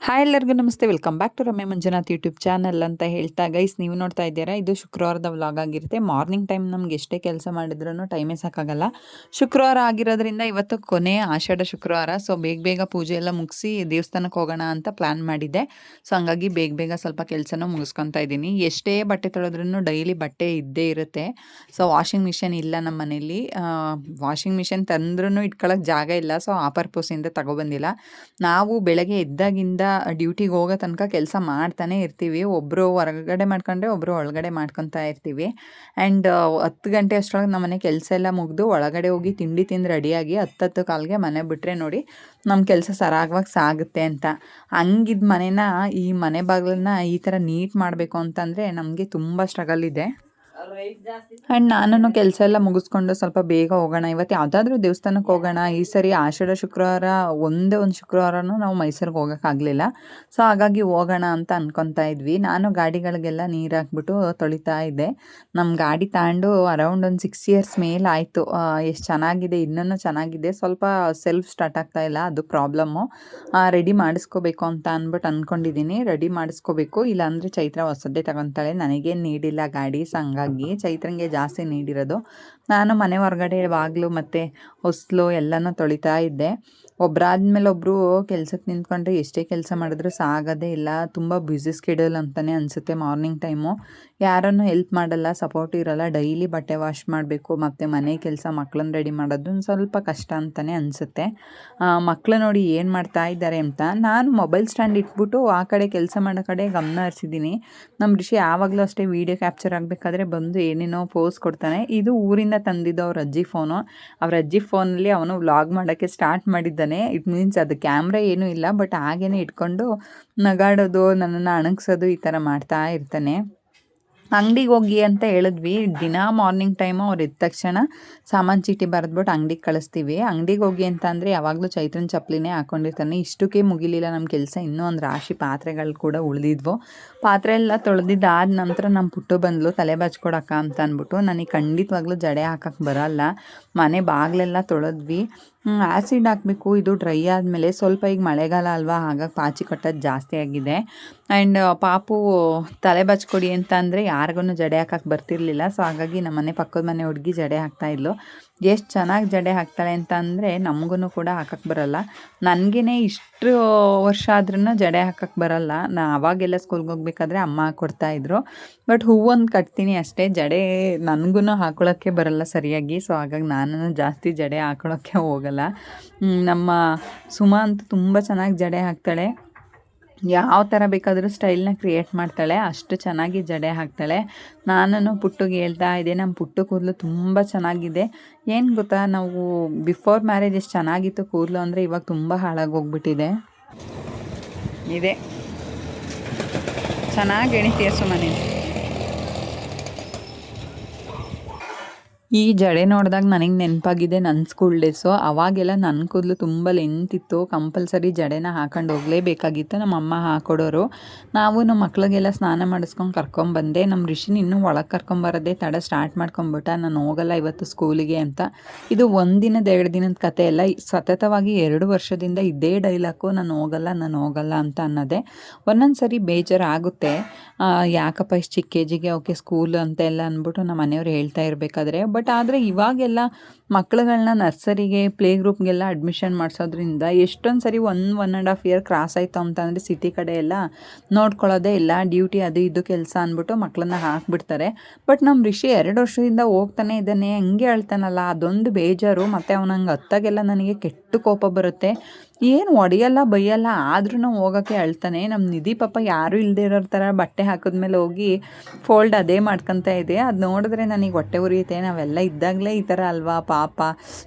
Hi ಎಲ್ಲರಿಗೂ ನಮಸ್ತೆ. Welcome back to Ramya Manjunath YouTube channel ಅಂತ ಹೇಳ್ತಾ ಗೈಸ್, ನೀವು ನೋಡ್ತಾ ಇದ್ದೀರಾ, ಇದು ಶುಕ್ರವಾರದ ವ್ಲಾಗ್ ಆಗಿರುತ್ತೆ. ಮಾರ್ನಿಂಗ್ ಟೈಮ್ ನಮ್ಗೆ ಎಷ್ಟೇ ಕೆಲಸ ಮಾಡಿದ್ರೂ ಟೈಮೇ ಸಾಕಾಗಲ್ಲ. ಶುಕ್ರವಾರ ಆಗಿರೋದ್ರಿಂದ ಇವತ್ತು ಕೊನೆ ಆಷಾಢ ಶುಕ್ರವಾರ. ಸೊ ಬೇಗ ಪೂಜೆ ಎಲ್ಲ ಮುಗಿಸಿ ದೇವಸ್ಥಾನಕ್ಕೆ ಹೋಗೋಣ ಅಂತ ಪ್ಲ್ಯಾನ್ ಮಾಡಿದ್ದೆ. ಸೊ ಹಂಗಾಗಿ ಬೇಗ ಸ್ವಲ್ಪ ಕೆಲಸನೂ ಮುಗಿಸ್ಕೊತಾ ಇದ್ದೀನಿ. ಎಷ್ಟೇ ಬಟ್ಟೆ ತೊಳೆದ್ರೂ ಡೈಲಿ ಬಟ್ಟೆ ಇದ್ದೇ ಇರುತ್ತೆ. ಸೊ ವಾಷಿಂಗ್ ಮಿಷಿನ್ ಇಲ್ಲ ನಮ್ಮ ಮನೇಲಿ. ವಾಷಿಂಗ್ ಮಿಷಿನ್ ತಂದ್ರೂ ಇಟ್ಕೊಳ್ಳೋಕೆ ಜಾಗ ಇಲ್ಲ. ಸೊ ಆ ಪರ್ಪೋಸಿಂದ ತಗೊಬಂದಿಲ್ಲ. ನಾವು ಬೆಳಗ್ಗೆ ಎದ್ದಾಗಿಂದ ಡ್ಯೂಟಿಗೆ ಹೋಗೋ ತನಕ ಕೆಲಸ ಮಾಡ್ತಾನೆ ಇರ್ತೀವಿ. ಒಬ್ಬರು ಹೊರಗಡೆ ಮಾಡ್ಕೊಂಡ್ರೆ ಒಬ್ಬರು ಒಳಗಡೆ ಮಾಡ್ಕೊತಾ ಇರ್ತೀವಿ. ಆ್ಯಂಡ್ 10 ಗಂಟೆ ಅಷ್ಟರೊಳಗೆ ನಮ್ಮ ಮನೆ ಕೆಲಸ ಎಲ್ಲ ಮುಗಿದು ಒಳಗಡೆ ಹೋಗಿ ತಿಂಡಿ ತಿಂದು ರೆಡಿಯಾಗಿ 10 ಕಾಲ್ಗೆ ಮನೆ ಬಿಟ್ಟರೆ ನೋಡಿ ನಮ್ಮ ಕೆಲಸ ಸರಾಗವಾಗಿ ಸಾಗುತ್ತೆ ಅಂತ. ಹಂಗಿದ್ ಮನೇನ, ಈ ಮನೆ ಬಾಗಿಲನ್ನ ಈ ಥರ ನೀಟ್ ಮಾಡಬೇಕು ಅಂತಂದರೆ ನಮಗೆ ತುಂಬ ಸ್ಟ್ರಗಲ್ ಇದೆ. ಆ್ಯಂಡ್ ನಾನು ಕೆಲಸ ಎಲ್ಲ ಮುಗಿಸ್ಕೊಂಡು ಸ್ವಲ್ಪ ಬೇಗ ಹೋಗೋಣ, ಇವತ್ತು ಯಾವುದಾದ್ರೂ ದೇವಸ್ಥಾನಕ್ಕೆ ಹೋಗೋಣ. ಈ ಸರಿ ಆಷಾಢ ಶುಕ್ರವಾರ ಒಂದೇ ಒಂದು ಶುಕ್ರವಾರನೂ ನಾವು ಮೈಸೂರಿಗೆ ಹೋಗೋಕ್ಕಾಗಲಿಲ್ಲ. ಸೊ ಹಾಗಾಗಿ ಹೋಗೋಣ ಅಂತ ಅಂದ್ಕೊತಾ ಇದ್ವಿ. ನಾನು ಗಾಡಿಗಳಿಗೆಲ್ಲ ನೀರು ಹಾಕ್ಬಿಟ್ಟು ತೊಳಿತಾ ಇದ್ದೆ. ನಮ್ಮ ಗಾಡಿ ತಗೊಂಡು ಅರೌಂಡ್ ಒಂದು 6 ಇಯರ್ಸ್ ಮೇಲೆ ಆಯಿತು. ಎಷ್ಟು ಚೆನ್ನಾಗಿದೆ, ಇನ್ನೂ ಚೆನ್ನಾಗಿದೆ. ಸ್ವಲ್ಪ ಸೆಲ್ಫ್ ಸ್ಟಾರ್ಟ್ ಆಗ್ತಾ ಇಲ್ಲ, ಅದು ಪ್ರಾಬ್ಲಮ್ಮು. ರೆಡಿ ಮಾಡಿಸ್ಕೋಬೇಕು ಅಂತ ಅಂದ್ಕೊಂಡಿದ್ದೀನಿ. ರೆಡಿ ಮಾಡಿಸ್ಕೋಬೇಕು, ಇಲ್ಲಾಂದರೆ ಚೈತ್ರ ಹೊಸದ್ದೇ ತಗೊತಾಳೆ. ನನಗೇನು ನೀಡಿಲ್ಲ ಗಾಡಿ, ಸೊ ಹಂಗಾಗಿ ಚೈತ್ರಂಗೆ ಜಾಸ್ತಿ ನೀಡಿರೋದು. ನಾನು ಮನೆ ಹೊರಗಡೆ ಬಾಗಿಲು ಮತ್ತು ಹೊಸ್ಲು ಎಲ್ಲನೂ ತೊಳಿತಾ ಇದ್ದೆ. ಒಬ್ಬರಾದ್ಮೇಲೆ ಒಬ್ಬರು ಕೆಲಸಕ್ಕೆ ನಿಂತ್ಕೊಂಡ್ರೆ ಎಷ್ಟೇ ಕೆಲಸ ಮಾಡಿದ್ರೂ ಸಾಗೋದೇ ಇಲ್ಲ. ತುಂಬ ಬ್ಯುಸಿ ಸ್ಕೆಡ್ಯೂಲ್ ಅಂತಲೇ ಅನಿಸುತ್ತೆ. ಮಾರ್ನಿಂಗ್ ಟೈಮು ಯಾರನ್ನು ಹೆಲ್ಪ್ ಮಾಡಲ್ಲ, ಸಪೋರ್ಟ್ ಇರೋಲ್ಲ. ಡೈಲಿ ಬಟ್ಟೆ ವಾಶ್ ಮಾಡಬೇಕು, ಮತ್ತು ಮನೆ ಕೆಲಸ, ಮಕ್ಕಳನ್ನ ರೆಡಿ ಮಾಡೋದು ಒಂದು ಸ್ವಲ್ಪ ಕಷ್ಟ ಅಂತಲೇ ಅನಿಸುತ್ತೆ. ಮಕ್ಕಳು ನೋಡಿ ಏನು ಮಾಡ್ತಾ ಇದ್ದಾರೆ ಅಂತ. ನಾನು ಮೊಬೈಲ್ ಸ್ಟ್ಯಾಂಡ್ ಇಟ್ಬಿಟ್ಟು ಆ ಕಡೆ ಕೆಲಸ ಮಾಡೋ ಕಡೆ ಗಮನ ಹರಿಸಿದ್ದೀನಿ. ನಮ್ಮ ಋಷಿ ಯಾವಾಗಲೂ ಅಷ್ಟೇ ವೀಡಿಯೋ ಕ್ಯಾಪ್ಚರ್ ಆಗಬೇಕಾದ್ರೆ ಬಂದು ಏನೇನೋ ಪೋಸ್ ಕೊಡ್ತಾನೆ. ಇದು ಊರಿಂದ ತಂದಿದ್ದು ಅವ್ರ ಅಜ್ಜಿ ಫೋನು. ಅವ್ರ ಅಜ್ಜಿ ಫೋನಲ್ಲಿ ಅವನು ವ್ಲಾಗ್ ಮಾಡೋಕ್ಕೆ ಸ್ಟಾರ್ಟ್ ಮಾಡಿದ್ದಾನೆ. ಇಟ್ ಮೀನ್ಸ್ ಅದು ಕ್ಯಾಮ್ರಾ ಏನೂ ಇಲ್ಲ, ಬಟ್ ಹಾಗೇ ಇಟ್ಕೊಂಡು ನಗಾಡೋದು, ನನ್ನನ್ನು ಅಣಗಿಸೋದು ಈ ಥರ ಮಾಡ್ತಾ ಇರ್ತಾನೆ. ಅಂಗಡಿಗೆ ಹೋಗಿ ಅಂತ ಹೇಳಿದ್ವಿ. ದಿನ ಮಾರ್ನಿಂಗ್ ಟೈಮು ಅವ್ರು ಎದ್ದ ತಕ್ಷಣ ಸಾಮಾನು ಚೀಟಿ ಬರೆದ್ಬಿಟ್ಟು ಅಂಗಡಿಗೆ ಕಳಿಸ್ತೀವಿ. ಅಂಗಡಿಗೆ ಹೋಗಿ ಅಂತ ಅಂದರೆ ಯಾವಾಗಲೂ ಚೈತ್ರನ ಚಪ್ಪಲಿನೇ ಹಾಕ್ಕೊಂಡಿರ್ತಾನೆ. ಇಷ್ಟಕ್ಕೆ ಮುಗಿಲಿಲ್ಲ ನಮ್ಮ ಕೆಲಸ. ಇನ್ನೂ ಒಂದು ರಾಶಿ ಪಾತ್ರೆಗಳು ಕೂಡ ಉಳಿದಿದ್ವು. ಪಾತ್ರೆ ಎಲ್ಲ ತೊಳೆದಿದ್ದಾದ ನಂತರ ನಮ್ಮ ಪುಟ್ಟು ಬಂದಳು ತಲೆ ಬಾಚ್ಕೊಡಕ್ಕ ಅಂತ ಅಂದ್ಬಿಟ್ಟು. ನನಗೆ ಖಂಡಿತವಾಗ್ಲೂ ಜಡೆ ಹಾಕಕ್ಕೆ ಬರಲ್ಲ. ಮನೆ ಬಾಗಿಲೆಲ್ಲ ತೊಳೆದ್ವಿ. ಆ್ಯಸಿಡ್ ಹಾಕಬೇಕು. ಇದು ಡ್ರೈ ಆದಮೇಲೆ ಸ್ವಲ್ಪ, ಈಗ ಮಳೆಗಾಲ ಅಲ್ವಾ, ಹಾಗಾಗಿ ಪಾಚಿ ಕಟ್ಟೋದು ಜಾಸ್ತಿ ಆಗಿದೆ. ಆ್ಯಂಡ್ ಪಾಪು ತಲೆ ಬಚ್ಕೊಡಿ ಅಂತ ಅಂದರೆ ಯಾರಿಗೂ ಜಡೆ ಹಾಕಕ್ಕೆ ಬರ್ತಿರ್ಲಿಲ್ಲ. ಸೊ ಹಾಗಾಗಿ ನಮ್ಮ ಮನೆ ಪಕ್ಕದ ಮನೆ ಹುಡುಗಿ ಜಡೆ ಹಾಕ್ತಾಯಿದ್ಲು. ಎಷ್ಟು ಚೆನ್ನಾಗಿ ಜಡೆ ಹಾಕ್ತಾಳೆ ಅಂತ ಅಂದರೆ ನಮಗೂ ಕೂಡ ಹಾಕಕ್ಕೆ ಬರಲ್ಲ. ನನಗೇ ಇಷ್ಟು ವರ್ಷ ಆದ್ರೂ ಜಡೆ ಹಾಕಕ್ಕೆ ಬರಲ್ಲ. ಅವಾಗೆಲ್ಲ ಸ್ಕೂಲ್ಗೆ ಹೋಗ್ಬೇಕಾದ್ರೆ ಅಮ್ಮ ಹಾಕ್ಕೊಡ್ತಾಯಿದ್ರು. ಬಟ್ ಹೂವೊಂದು ಕಟ್ತೀನಿ ಅಷ್ಟೇ. ಜಡೆ ನನಗೂ ಹಾಕೊಳ್ಳೋಕ್ಕೆ ಬರಲ್ಲ ಸರಿಯಾಗಿ. ಸೊ ಹಾಗಾಗಿ ನಾನು ಜಾಸ್ತಿ ಜಡೆ ಹಾಕೊಳ್ಳೋಕ್ಕೆ ಹೋಗಲ್ಲ. ನಮ್ಮ ಸುಮಾ ಅಂತೂ ತುಂಬ ಚೆನ್ನಾಗಿ ಜಡೆ ಹಾಕ್ತಾಳೆ. ಯಾವ ಥರ ಬೇಕಾದರೂ ಸ್ಟೈಲ್ನ ಕ್ರಿಯೇಟ್ ಮಾಡ್ತಾಳೆ. ಅಷ್ಟು ಚೆನ್ನಾಗಿ ಜಡೆ ಹಾಕ್ತಾಳೆ. ನಾನು ಪುಟ್ಟುಗೆ ಹೇಳ್ತಾ ಇದ್ದೆ, ನಮ್ಮ ಪುಟ್ಟು ಕೂದಲು ತುಂಬ ಚೆನ್ನಾಗಿದೆ. ಏನು ಗೊತ್ತಾ, ನಾವು ಬಿಫೋರ್ ಮ್ಯಾರೇಜ್ ಎಷ್ಟು ಚೆನ್ನಾಗಿತ್ತು ಕೂದಲು ಅಂದರೆ ಇವಾಗ ತುಂಬ ಹಾಳಾಗಿ ಹೋಗ್ಬಿಟ್ಟಿದೆ. ಇದೆ ಚೆನ್ನಾಗಿ ಎಣಿತೀಯ ಸುಮ್ಮನೆ. ಈ ಜಡೆ ನೋಡಿದಾಗ ನನಗೆ ನೆನಪಾಗಿದೆ ನನ್ನ ಸ್ಕೂಲ್ ಡೇಸು. ಅವಾಗೆಲ್ಲ ನನ್ನ ಕೂದಲು ತುಂಬ ಲೆಂತ್ ಇತ್ತು. ಕಂಪಲ್ಸರಿ ಜಡೆನ ಹಾಕೊಂಡು ಹೋಗಲೇಬೇಕಾಗಿತ್ತು. ನಮ್ಮ ಅಮ್ಮ ಹಾಕ್ಕೊಡೋರು. ನಾವು ನಮ್ಮ ಮಕ್ಳಿಗೆಲ್ಲ ಸ್ನಾನ ಮಾಡಿಸ್ಕೊಂಡು ಕರ್ಕೊಂಬಂದೆ. ನಮ್ಮ ಋಷಿನ ಇನ್ನೂ ಒಳಗೆ ಕರ್ಕೊಂಬರೋದೇ ತಡ ಸ್ಟಾರ್ಟ್ ಮಾಡ್ಕೊಂಬಿಟ್ಟ, ನಾನು ಹೋಗಲ್ಲ ಇವತ್ತು ಸ್ಕೂಲಿಗೆ ಅಂತ. ಇದು 1 ದಿನದ 2 ದಿನದ ಕತೆ ಎಲ್ಲ. ಸತತವಾಗಿ 2 ವರ್ಷದಿಂದ ಇದೇ ಡೈಲಾಗು, ನಾನು ಹೋಗಲ್ಲ ಅಂತ ಅನ್ನೋದೇ. ಒಂದೊಂದು ಸರಿ ಬೇಜಾರಾಗುತ್ತೆ, ಯಾಕಪ್ಪ ಇಷ್ಟು ಚಿಕ್ಕ ಏಜಿಗೆ ಓಕೆ ಸ್ಕೂಲ್ ಅಂತೆಲ್ಲ ಅಂದ್ಬಿಟ್ಟು ನಮ್ಮ ಮನೆಯವ್ರು ಹೇಳ್ತಾ ಇರಬೇಕಾದ್ರೆ. ಬಟ್ ಆದರೆ ಇವಾಗೆಲ್ಲ ಮಕ್ಳುಗಳನ್ನ ನರ್ಸರಿಗೆ, ಪ್ಲೇ ಗ್ರೂಪ್ಗೆಲ್ಲ ಅಡ್ಮಿಷನ್ ಮಾಡಿಸೋದ್ರಿಂದ ಎಷ್ಟೊಂದು ಸರಿ 1.5 ಇಯರ್ ಕ್ರಾಸ್ ಆಯಿತು ಅಂತಂದರೆ ಸಿಟಿ ಕಡೆ ಎಲ್ಲ ನೋಡ್ಕೊಳ್ಳೋದೇ ಇಲ್ಲ. ಡ್ಯೂಟಿ ಅದು ಇದು ಕೆಲಸ ಅಂದ್ಬಿಟ್ಟು ಮಕ್ಕಳನ್ನ ಹಾಕ್ಬಿಡ್ತಾರೆ. ಬಟ್ ನಮ್ಮ ಋಷಿ 2 ವರ್ಷದಿಂದ ಹೋಗ್ತಾನೆ ಇದ್ದಾನೆ, ಹಂಗೆ ಹೇಳ್ತಾನಲ್ಲ, ಅದೊಂದು ಬೇಜಾರು. ಮತ್ತು ಅವನಂಗೆ ಹತ್ತಾಗೆಲ್ಲ ನನಗೆ ಕೆಟ್ಟ ಕೋಪ ಬರುತ್ತೆ. ಏನು ಹೊಡೆಯಲ್ಲ ಬೈಯಲ್ಲ, ಆದ್ರೂ ಹೋಗೋಕ್ಕೆ ಅಳ್ತಾನೆ. ನಮ್ಮ ನಿಧಿ ಪಾಪ ಯಾರೂ ಇಲ್ಲದೆ ಇರೋರ ಥರ ಬಟ್ಟೆ ಹಾಕಿದ್ಮೇಲೆ ಹೋಗಿ ಫೋಲ್ಡ್ ಅದೇ ಮಾಡ್ಕೊತಾ ಇದೆ. ಅದು ನೋಡಿದ್ರೆ ನನಗೆ ಹೊಟ್ಟೆ ಉರಿಯುತ್ತೆ. ನಾವೆಲ್ಲ ಇದ್ದಾಗಲೇ ಈ ಥರ ಅಲ್ವಾ ಪಾಪ,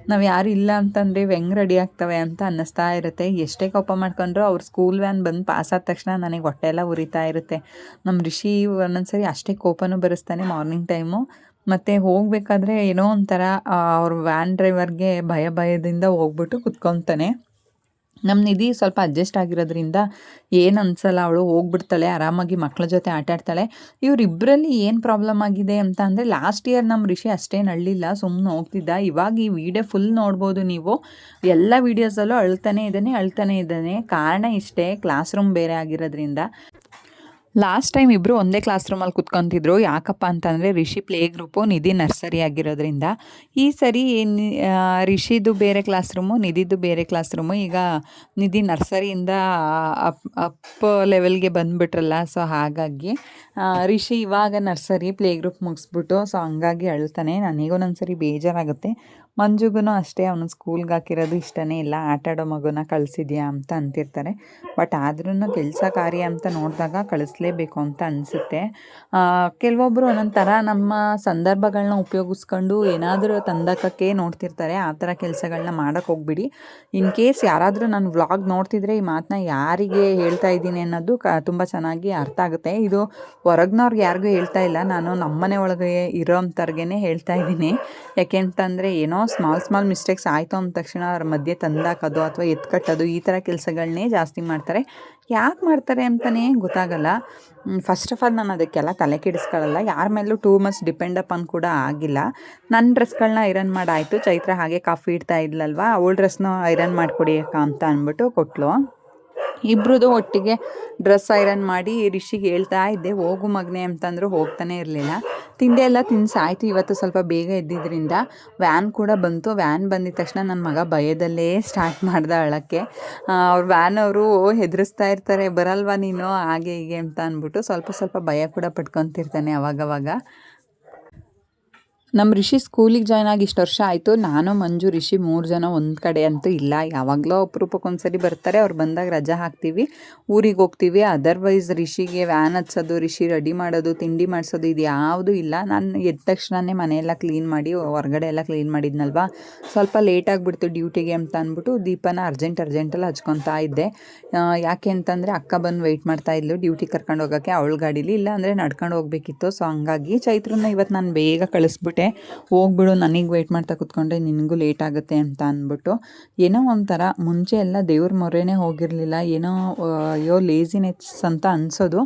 ನಾವು ಯಾರು ಇಲ್ಲ ಅಂತಂದರೆ ಹೆಂಗೆ ರೆಡಿ ಆಗ್ತವೆ ಅಂತ ಅನ್ನಿಸ್ತಾ ಇರುತ್ತೆ. ಎಷ್ಟೇ ಕೋಪ ಮಾಡ್ಕೊಂಡ್ರು ಅವ್ರ ಸ್ಕೂಲ್ ವ್ಯಾನ್ ಬಂದು ಪಾಸ್ ಆದ ತಕ್ಷಣ ನನಗೆ ಹೊಟ್ಟೆ ಎಲ್ಲ ಉರಿತಾ ಇರುತ್ತೆ. ನಮ್ಮ ಋಷಿ ಒಂದೊಂದ್ಸರಿ ಅಷ್ಟೇ ಕೋಪನೂ ಬರೆಸ್ತಾನೆ ಮಾರ್ನಿಂಗ್ ಟೈಮು. ಮತ್ತು ಹೋಗಬೇಕಾದ್ರೆ ಏನೋ ಒಂಥರ ಅವ್ರ ವ್ಯಾನ್ ಡ್ರೈವರ್ಗೆ ಭಯದಿಂದ ಹೋಗ್ಬಿಟ್ಟು ಕುತ್ಕೊತಾನೆ. ನಮ್ಮ ನಿಧಿ ಸ್ವಲ್ಪ ಅಡ್ಜಸ್ಟ್ ಆಗಿರೋದ್ರಿಂದ ಏನು ಅನ್ಸಲ್ಲ, ಅವಳು ಹೋಗ್ಬಿಡ್ತಾಳೆ ಆರಾಮಾಗಿ ಮಕ್ಕಳ ಜೊತೆ ಆಟಾಡ್ತಾಳೆ. ಇವರಿಬ್ಬರಲ್ಲಿ ಏನು ಪ್ರಾಬ್ಲಮ್ ಆಗಿದೆ ಅಂತ ಅಂದರೆ, ಲಾಸ್ಟ್ ಇಯರ್ ನಮ್ಮ ರಿಷಿ ಅಷ್ಟೇನು ಅಳ್ಳಿಲ್ಲ, ಸುಮ್ಮನೆ ಹೋಗ್ತಿದ್ದ. ಇವಾಗ ಈ ವಿಡಿಯೋ ಫುಲ್ ನೋಡ್ಬೋದು ನೀವು, ಎಲ್ಲ ವೀಡಿಯೋಸಲ್ಲೂ ಅಳ್ತಾನೆ ಇದ್ದಾನೆ. ಕಾರಣ ಇಷ್ಟೇ, ಕ್ಲಾಸ್ ರೂಮ್ ಬೇರೆ ಆಗಿರೋದ್ರಿಂದ. ಲಾಸ್ಟ್ ಟೈಮ್ ಇಬ್ಬರು ಒಂದೇ ಕ್ಲಾಸ್ ರೂಮಲ್ಲಿ ಕುತ್ಕೊತಿದ್ರು. ಯಾಕಪ್ಪ ಅಂತಂದರೆ ರಿಷಿ ಪ್ಲೇ ಗ್ರೂಪು, ನಿಧಿ ನರ್ಸರಿ ಆಗಿರೋದ್ರಿಂದ. ಈ ಸರಿ ರಿಷಿದು ಬೇರೆ ಕ್ಲಾಸ್ ರೂಮು, ನಿಧಿದು ಬೇರೆ ಕ್ಲಾಸ್ ರೂಮು. ಈಗ ನಿಧಿ ನರ್ಸರಿಯಿಂದ ಅಪ್ ಲೆವೆಲ್ಗೆ ಬಂದುಬಿಟ್ರಲ್ಲ, ಸೊ ಹಾಗಾಗಿ ರಿಷಿ ಇವಾಗ ನರ್ಸರಿ ಪ್ಲೇ ಗ್ರೂಪ್ ಮುಗಿಸ್ಬಿಟ್ಟು, ಸೊ ಹಂಗಾಗಿ ಅಳ್ತಾನೆ. ನನಗೂ ಒಂದೊಂದ್ಸರಿ ಬೇಜಾರಾಗುತ್ತೆ. ಮಂಜುಗೂ ಅಷ್ಟೇ, ಅವನು ಸ್ಕೂಲ್ಗೆ ಹಾಕಿರೋದು ಇಷ್ಟನೇ ಇಲ್ಲ, ಆಟಾಡೋ ಮಗುನ ಕಳಿಸಿದ್ಯಾ ಅಂತ ಅಂತಿರ್ತಾರೆ. ಬಟ್ ಆದ್ರೂ ಕೆಲಸ ಕಾರ್ಯ ಅಂತ ನೋಡಿದಾಗ ಕಳಿಸ್ಲೇಬೇಕು ಅಂತ ಅನಿಸುತ್ತೆ. ಕೆಲವೊಬ್ಬರು ಒಂದೊಂಥರ ನಮ್ಮ ಸಂದರ್ಭಗಳನ್ನ ಉಪಯೋಗಿಸ್ಕೊಂಡು ಏನಾದರೂ ತಂದಾಕಕ್ಕೆ ನೋಡ್ತಿರ್ತಾರೆ. ಆ ಥರ ಕೆಲಸಗಳನ್ನ ಮಾಡೋಕ್ಕೆ ಹೋಗ್ಬಿಡಿ. ಇನ್ ಕೇಸ್ ಯಾರಾದರೂ ನನ್ನ ವ್ಲಾಗ್ ನೋಡ್ತಿದ್ರೆ ಈ ಮಾತನ್ನ ಯಾರಿಗೆ ಹೇಳ್ತಾ ಇದ್ದೀನಿ ಅನ್ನೋದು ತುಂಬ ಚೆನ್ನಾಗಿ ಅರ್ಥ ಆಗುತ್ತೆ. ಇದು ಹೊರಗ್ನವ್ರಿಗೆ ಯಾರಿಗೂ ಹೇಳ್ತಾ ಇಲ್ಲ, ನಾನು ನಮ್ಮನೆ ಒಳಗೆ ಇರೋ ಅಂಥವ್ರಿಗೇ ಹೇಳ್ತಾ ಇದ್ದೀನಿ. ಯಾಕೆ ಅಂತಂದರೆ ಏನೋ ಸ್ಮಾಲ್ ಮಿಸ್ಟೇಕ್ಸ್ ಆಯಿತು ಅಂದ ತಕ್ಷಣ ಅವ್ರ ಮಧ್ಯೆ ತಂದಾಕೋದು ಅಥವಾ ಎತ್ಕಟ್ಟೋದು ಈ ಥರ ಕೆಲಸಗಳನ್ನೇ ಜಾಸ್ತಿ ಮಾಡ್ತಾರೆ. ಯಾಕೆ ಮಾಡ್ತಾರೆ ಅಂತಲೇ ಗೊತ್ತಾಗಲ್ಲ. ಫಸ್ಟ್ ಆಫ್ ಆಲ್ ನಾನು ಅದಕ್ಕೆಲ್ಲ ತಲೆ ಕೆಡಿಸ್ಕೊಳ್ಳಲ್ಲ, ಯಾರ ಮೇಲೂ ಟೂ ಮಚ್ ಡಿಪೆಂಡ್ ಅಪಾನ್ ಕೂಡ ಆಗಿಲ್ಲ. ನನ್ನ ಡ್ರೆಸ್ಗಳನ್ನ ಐರನ್ ಮಾಡಾಯಿತು. ಚೈತ್ರ ಹಾಗೆ ಕಾಫಿ ಇಡ್ತಾ ಇದ್ಲಲ್ವ, ಅವಳ ಡ್ರೆಸ್ನ ಐರನ್ ಮಾಡಿಕೊಡಿ ಅಕ್ಕ ಅಂತ ಅಂದ್ಬಿಟ್ಟು ಕೊಟ್ಲು. ಇಬ್ರದ್ದು ಒಟ್ಟಿಗೆ ಡ್ರೆಸ್ ಐರನ್ ಮಾಡಿ ರಿಷಿಗೆ ಹೇಳ್ತಾ ಇದ್ದೆ, ಹೋಗು ಮಗನೆ ಅಂತಂದ್ರು ಹೋಗ್ತಾನೆ ಇರಲಿಲ್ಲ. ತಿಂಡಿ ಎಲ್ಲ ತಿನ್ಸಾಯ್ತು. ಇವತ್ತು ಸ್ವಲ್ಪ ಬೇಗ ಎದ್ದಿದ್ದರಿಂದ ವ್ಯಾನ್ ಕೂಡ ಬಂತು. ವ್ಯಾನ್ ಬಂದಿದ ತಕ್ಷಣ ನನ್ನ ಮಗ ಭಯದಲ್ಲೇ ಸ್ಟಾರ್ಟ್ ಮಾಡ್ದೆ ಅಳಕ್ಕೆ. ಅವ್ರು ವ್ಯಾನ್ ಅವರು ಹೆದರಿಸ್ತಾ ಇರ್ತಾರೆ, ಬರಲ್ವಾ ನೀನು ಹಾಗೆ ಹೀಗೆ ಅಂತ ಅಂದ್ಬಿಟ್ಟು ಸ್ವಲ್ಪ ಭಯ ಕೂಡ ಪಡ್ಕೊತಿರ್ತಾನೆ ಅವಾಗವಾಗ. ನಮ್ಮ ರಿಷಿ ಸ್ಕೂಲಿಗೆ ಜಾಯ್ನ್ ಆಗಿ ಇಷ್ಟು ವರ್ಷ ಆಯಿತು. ನಾನು ಮಂಜು ರಿಷಿ 3 ಜನ ಒಂದು ಕಡೆ ಅಂತೂ ಇಲ್ಲ. ಯಾವಾಗಲೂ ಅಪರೂಪಕ್ಕೊಂದ್ಸರಿ ಬರ್ತಾರೆ, ಅವ್ರು ಬಂದಾಗ ರಜಾ ಹಾಕ್ತೀವಿ, ಊರಿಗೆ ಹೋಗ್ತೀವಿ. ಅದರ್ವೈಸ್ ರಿಷಿಗೆ ವ್ಯಾನ್ ಹತ್ಸೋದು, ರಿಷಿ ರೆಡಿ ಮಾಡೋದು, ತಿಂಡಿ ಮಾಡಿಸೋದು ಇದು ಯಾವುದೂ ಇಲ್ಲ. ನಾನು ಎದ್ದ ತಕ್ಷಣವೇ ಮನೆಯೆಲ್ಲ ಕ್ಲೀನ್ ಮಾಡಿ, ಹೊರಗಡೆ ಎಲ್ಲ ಕ್ಲೀನ್ ಮಾಡಿದ್ನಲ್ವ, ಸ್ವಲ್ಪ ಲೇಟ್ ಆಗಿಬಿಡ್ತು ಡ್ಯೂಟಿಗೆ ಅಂತ ಅಂದ್ಬಿಟ್ಟು ದೀಪನ ಅರ್ಜೆಂಟಲ್ಲಿ ಹಚ್ಕೊತಾ ಇದ್ದೆ. ಯಾಕೆ ಅಂತಂದರೆ ಅಕ್ಕ ಬಂದು ವೆಯ್ಟ್ ಮಾಡ್ತಾಯಿದ್ಲು ಡ್ಯೂಟಿ ಕರ್ಕೊಂಡು ಹೋಗೋಕ್ಕೆ ಅವಳ ಗಾಡೀಲಿ, ಇಲ್ಲ ಅಂದರೆ ನಡ್ಕೊಂಡು ಹೋಗಬೇಕಿತ್ತು. ಸೊ ಹಂಗಾಗಿ ಚೈತ್ರನ ಇವತ್ತು ನಾನು ಬೇಗ ಕಳಿಸ್ಬಿಟ್ಟೆ. ಹೋಗ್ಬಿಡು, ನನಗೆ ವೆಯ್ಟ್ ಮಾಡ್ತಾ ಕೂತ್ಕೊಂಡ್ರೆ ನಿನಗೂ ಲೇಟ್ ಆಗುತ್ತೆ ಅಂತ ಅಂದ್ಬಿಟ್ಟು. ಏನೋ ಒಂಥರ ಮುಂಚೆ ಎಲ್ಲ ದೇವ್ರ ಮೊರೆನೇ ಹೋಗಿರಲಿಲ್ಲ, ಏನೋ ಅಯ್ಯೋ ಲೇಸಿನೆಸ್ ಅಂತ ಅನಿಸೋದು.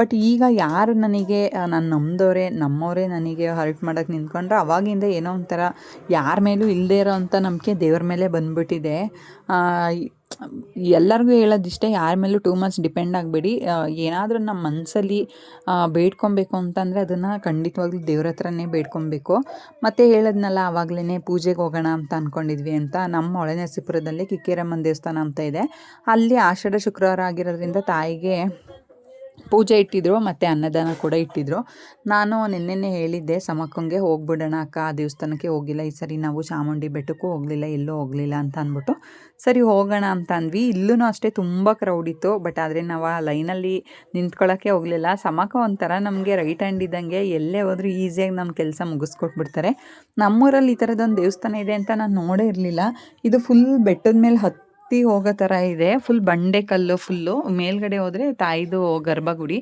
ಬಟ್ ಈಗ ಯಾರು ನನಗೆ ನಾನು ನಮ್ಮವರೇ ನನಗೆ ಹರ್ಟ್ ಮಾಡೋಕ್ಕೆ ನಿಂತ್ಕೊಂಡ್ರೆ ಅವಾಗಿಂದ ಏನೋ ಒಂಥರ ಯಾರ ಮೇಲೂ ಇಲ್ಲದೇ ಇರೋ ಅಂಥ ನಂಬಿಕೆ ದೇವ್ರ ಮೇಲೆ ಬಂದುಬಿಟ್ಟಿದೆ. ಎಲ್ಲರಿಗೂ ಹೇಳೋದಿಷ್ಟೇ, ಯಾರ ಮೇಲೂ ಟೂ ಮಚ್ ಡಿಪೆಂಡ್ ಆಗಬೇಡಿ. ಏನಾದರೂ ನಮ್ಮ ಮನಸ್ಸಲ್ಲಿ ಬೇಡ್ಕೊಬೇಕು ಅಂತಂದರೆ ಅದನ್ನು ಖಂಡಿತವಾಗ್ಲೂ ದೇವ್ರ ಹತ್ರನೇ ಬೇಡ್ಕೊಬೇಕು. ಮತ್ತು ಹೇಳಿದ್ನಲ್ಲ ಆವಾಗಲೇ ಪೂಜೆಗೆ ಹೋಗೋಣ ಅಂತ ಅಂದ್ಕೊಂಡಿದ್ವಿ ಅಂತ. ನಮ್ಮ ಹೊಳೆನರಸೀಪುರದಲ್ಲಿ ಕಿಕ್ಕೇರಮ್ಮನ ದೇವಸ್ಥಾನ ಅಂತ ಇದೆ, ಅಲ್ಲಿ ಆಷಾಢ ಶುಕ್ರವಾರ ಆಗಿರೋದ್ರಿಂದ ತಾಯಿಗೆ ಪೂಜೆ ಇಟ್ಟಿದ್ರು ಮತ್ತು ಅನ್ನದಾನ ಕೂಡ ಇಟ್ಟಿದ್ರು. ನಾನು ನಿನ್ನೆ ಹೇಳಿದ್ದೆ ಸಮಕ್ಕಂಗೆ, ಹೋಗ್ಬಿಡೋಣ ಅಕ್ಕ, ಆ ದೇವಸ್ಥಾನಕ್ಕೆ ಹೋಗಿಲ್ಲ ಈ ಸರಿ ನಾವು, ಚಾಮುಂಡಿ ಬೆಟ್ಟಕ್ಕೂ ಹೋಗಲಿಲ್ಲ, ಎಲ್ಲೂ ಹೋಗಲಿಲ್ಲ ಅಂತ ಅಂದ್ಬಿಟ್ಟು ಸರಿ ಹೋಗೋಣ ಅಂತ ಅಂದ್ವಿ. ಇಲ್ಲೂ ಅಷ್ಟೇ ತುಂಬ ಕ್ರೌಡ್ ಇತ್ತು. ಬಟ್ ಆದರೆ ನಾವು ಆ ಲೈನಲ್ಲಿ ನಿಂತ್ಕೊಳ್ಳೋಕ್ಕೆ ಹೋಗಲಿಲ್ಲ. ಸಮಕ ಒಂಥರ ನಮಗೆ ರೈಟ್ ಹ್ಯಾಂಡ್ ಇದ್ದಂಗೆ, ಎಲ್ಲೇ ಹೋದರೂ ಈಸಿಯಾಗಿ ನಮ್ಮ ಕೆಲಸ ಮುಗಿಸ್ಕೊಟ್ಬಿಡ್ತಾರೆ. ನಮ್ಮೂರಲ್ಲಿ ಈ ಥರದೊಂದು ದೇವಸ್ಥಾನ ಇದೆ ಅಂತ ನಾನು ನೋಡೇ ಇರಲಿಲ್ಲ. ಇದು ಫುಲ್ ಬೆಟ್ಟದ ಮೇಲೆ ಹೋಗೋ ಥರ ಇದೆ, ಫುಲ್ ಬಂಡೆ ಕಲ್ಲು, ಫುಲ್ಲು ಮೇಲ್ಗಡೆ ಹೋದರೆ ತಾಯಿದು ಗರ್ಭಗುಡಿ.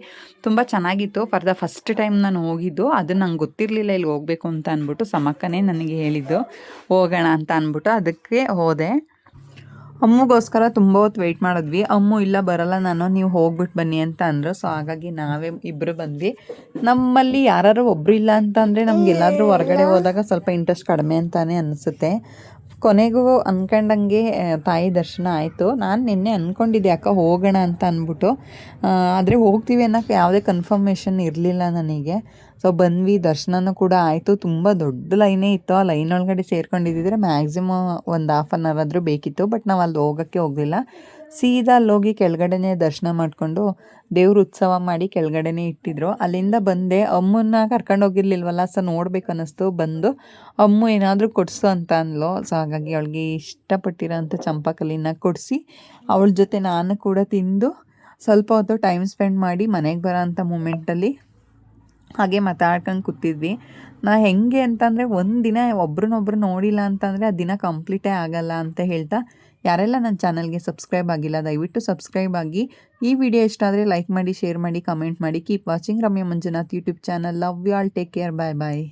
ತುಂಬ ಚೆನ್ನಾಗಿತ್ತು. ಫಾರ್ ದ ಫಸ್ಟ್ ಟೈಮ್ ನಾನು ಹೋಗಿದ್ದು, ಅದು ನಂಗೆ ಗೊತ್ತಿರಲಿಲ್ಲ ಇಲ್ಲಿ ಹೋಗಬೇಕು ಅಂತ ಅಂದ್ಬಿಟ್ಟು. ಸಮಕ್ಕನೇ ನನಗೆ ಹೇಳಿದ್ದು ಹೋಗೋಣ ಅಂತ ಅಂದ್ಬಿಟ್ಟು, ಅದಕ್ಕೆ ಹೋದೆ. ಅಮ್ಮಗೋಸ್ಕರ ತುಂಬ ಹೊತ್ತು ವೆಯ್ಟ್ ಮಾಡಿದ್ವಿ. ಅಮ್ಮು ಇಲ್ಲ ಬರಲ್ಲ ನಾನು, ನೀವು ಹೋಗ್ಬಿಟ್ಟು ಬನ್ನಿ ಅಂತ ಅಂದರು. ಸೊ ಹಾಗಾಗಿ ನಾವೇ ಇಬ್ಬರು ಬಂದ್ವಿ. ನಮ್ಮಲ್ಲಿ ಯಾರು ಒಬ್ಬರು ಇಲ್ಲ ಅಂತಂದರೆ ನಮಗೆಲ್ಲಾದರೂ ಹೊರಗಡೆ ಹೋದಾಗ ಸ್ವಲ್ಪ ಇಂಟ್ರೆಸ್ಟ್ ಕಡಿಮೆ ಅಂತಲೇ ಅನಿಸುತ್ತೆ. ಕೊನೆಗೂ ಅಂದ್ಕೊಂಡಂಗೆ ತಾಯಿ ದರ್ಶನ ಆಯಿತು. ನಾನು ನಿನ್ನೆ ಅಂದ್ಕೊಂಡಿದ್ದೆ ಅಕ್ಕ ಹೋಗೋಣ ಅಂತ ಅಂದ್ಬಿಟ್ಟು, ಆದರೆ ಹೋಗ್ತೀವಿ ಅನ್ನೋಕ್ಕೆ ಯಾವುದೇ ಕನ್ಫರ್ಮೇಷನ್ ಇರಲಿಲ್ಲ ನನಗೆ. ಸೊ ಬಂದ್ವಿ, ದರ್ಶನನೂ ಕೂಡ ಆಯಿತು. ತುಂಬ ದೊಡ್ಡ ಲೈನೇ ಇತ್ತು. ಆ ಲೈನ್ ಒಳಗಡೆ ಸೇರ್ಕೊಂಡಿದ್ದಿದ್ರೆ ಮ್ಯಾಕ್ಸಿಮಮ್ ಒಂದು ಹಾಫ್ ಆನ್ ಅವರ್ ಆದರೂ ಬೇಕಿತ್ತು. ಬಟ್ ನಾವು ಅಲ್ಲಿ ಹೋಗೋಕ್ಕೆ ಹೋಗಲಿಲ್ಲ. ಸೀದಾ ಅಲ್ಲೋಗಿ ಕೆಳಗಡೆನೇ ದರ್ಶನ ಮಾಡಿಕೊಂಡು ದೇವ್ರ ಉತ್ಸವ ಮಾಡಿ ಕೆಳಗಡೆನೇ ಇಟ್ಟಿದ್ರು. ಅಲ್ಲಿಂದ ಬಂದೆ. ಅಮ್ಮನ್ನ ಕರ್ಕೊಂಡು ಹೋಗಿರ್ಲಿಲ್ವಲ್ಲ, ಸೊ ನೋಡ್ಬೇಕು ಅನ್ನಿಸ್ತು. ಬಂದು ಅಮ್ಮು ಏನಾದರೂ ಕೊಡಿಸು ಅಂತ ಅಂದ್ಲು. ಸೊ ಹಾಗಾಗಿ ಅವಳಿಗೆ ಇಷ್ಟಪಟ್ಟಿರೋಂಥ ಚಂಪಾಕಲಿನ ಕೊಡಿಸಿ ಅವಳ ಜೊತೆ ನಾನು ಕೂಡ ತಿಂದು ಸ್ವಲ್ಪ ಹೊತ್ತು ಟೈಮ್ ಸ್ಪೆಂಡ್ ಮಾಡಿ ಮನೆಗೆ ಬರೋ ಅಂಥ ಮೂಮೆಂಟಲ್ಲಿ ಹಾಗೆ ಮಾತಾಡ್ಕೊಂಡು ಕೂತಿದ್ವಿ. ನಾ ಹೆಂಗೆ ಅಂತಂದರೆ ಒಂದಿನ ಒಬ್ರನ್ನೊಬ್ರು ನೋಡಿಲ್ಲ ಅಂತಂದರೆ ಆ ದಿನ ಕಂಪ್ಲೀಟೇ ಆಗಲ್ಲ ಅಂತ ಹೇಳ್ತಾ, ಯಾರೆಲ್ಲ ನನ್ನ ಚಾನಲ್ಗೆ ಸಬ್ಸ್ಕ್ರೈಬ್ ಆಗಿಲ್ಲ ದಯವಿಟ್ಟು ಸಬ್ಸ್ಕ್ರೈಬ್ ಆಗಿ. ಈ ವಿಡಿಯೋ ಇಷ್ಟ ಆದರೆ ಲೈಕ್ ಮಾಡಿ, ಶೇರ್ ಮಾಡಿ, ಕಮೆಂಟ್ ಮಾಡಿ. Keep watching Ramya Manjunath YouTube channel. Love you all, take care, bye bye.